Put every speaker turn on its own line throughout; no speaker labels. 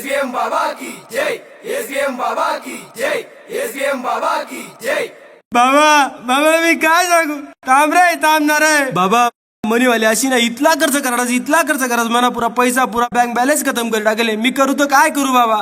SBM बाबा की जय, SBM बाबा की जय, एसबीएम बाबा की जय।
बाबा बाबा मी काय सांगू, थांब रे थांबणार रे बाबा. मनीवाली अशी ना, इतला खर्च करायचा मना पुरा पैसा पुरा बँक बॅलन्स खतम करी टाकले. मी करू तर काय करू बाबा.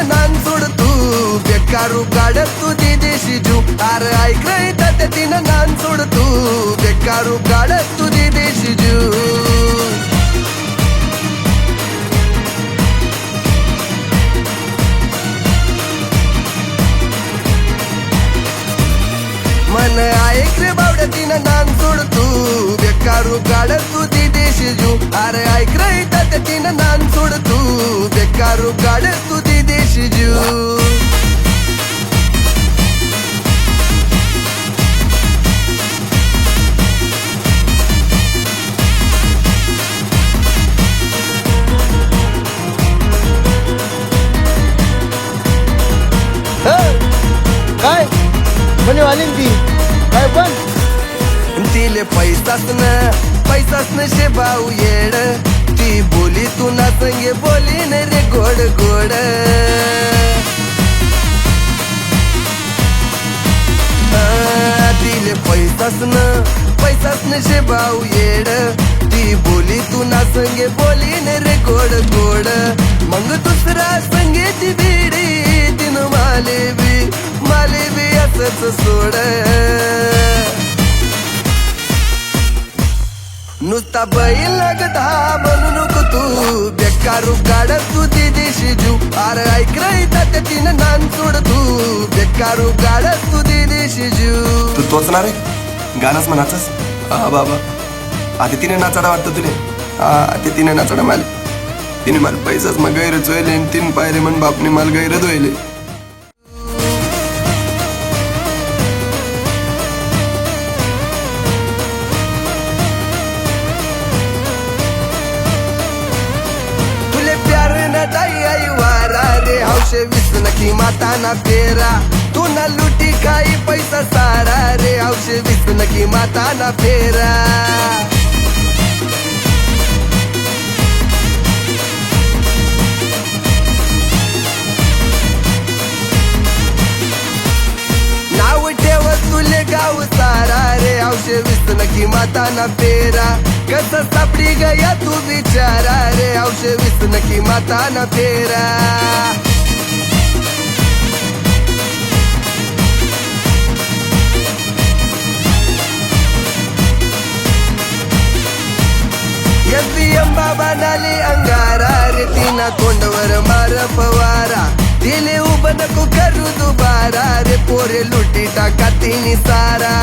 नान सोड तू बेकारू काढत तुझी देशी जू. अरे ऐक रे तात्या तिनं नान सोड तू बेकारू काढत तुझी देशी जू. मन ऐक रे बावड्या तिनं नान सोड तू बेकारू काढत तुझी देशी जू. अरे ऐक रे तात्या तिनं नान सोड तू बेकारू काढत तुझी देशी जू.
काय मनीवाली ती काय पण
तिले पैसाच न शे भाऊ येड. ती बोली तू ना संगे बोली न रे गोड गोड. तिले पैसाच न शे भाऊ येड. ती बोली तू ना संगे बोली न रे गोड गोड. मग दुसरा संगे ती बिडी तिन माले बी असच सोड. नुसता बैल लागत हा म्हणू नको तू बेकारू काढत तू ती देशी जू. अरे ऐक रे तात्या तिनं नान सोड तू बेकारू काढत तू ती देशी जू.
तू तोच ना रे गाणंच म्हणाचंस. हा बाबा आता तिने नाचाडा वाटतं तुले. हा ते तिने नाचाडा माल तिने मला पैसाच मग गैर चोयले. 3 पायरे म्हण बापने मला गैर धोयले. हौशे विसन की माता ना फेरा तू ना लुटी काही पैसा सारा रे. हौशे विसन की माता ना फेरा. नाव ठेव तुले गाव सारा रे. हौशे विसन की माता ना फेरा. कस सापडी गया तू बिचारा रे. हौशे विसन की माता ना फेरा. एसबीएम बाबा नाले अंगारा रे. तिना तोंडवर मार फवारा. दिले उभ नको करू दुबारा रे. पोरे लुटी टाका तिनी सारा.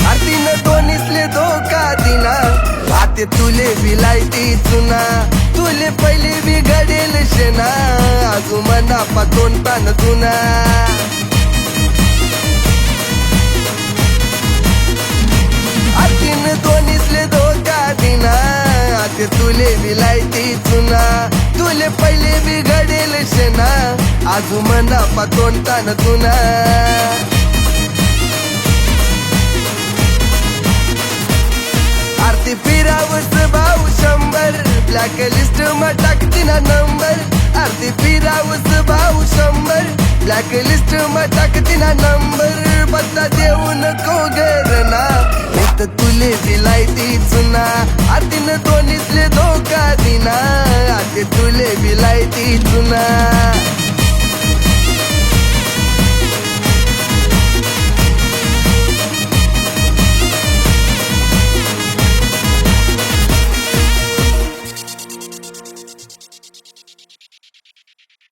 आरतीनं दोन्हीसले धोका दिना. आते तुले विलायती चुना. तुले पहिले बिघडेल शेना. आजू मना पातोन तान तुना. आरतीनं दोन्हीसले धोका दिना. आते तुले विलायती चुना. तुले पहिले बिघडेल शेना. आजू मना पातोन तान तुना. आरती फिरावस भाऊ 100 ब्लॅक लिस्ट मा टाकती ना नंबर. आरती फिरावस भाऊ 100 ब्लॅक लिस्ट मा टाकती ना नंबर. पत्ता देऊ नको घरना नाही तर तुले विलायती चुना. आरतीनं दोन्हीसले धोका दिना. आते तुले विलायती चुना.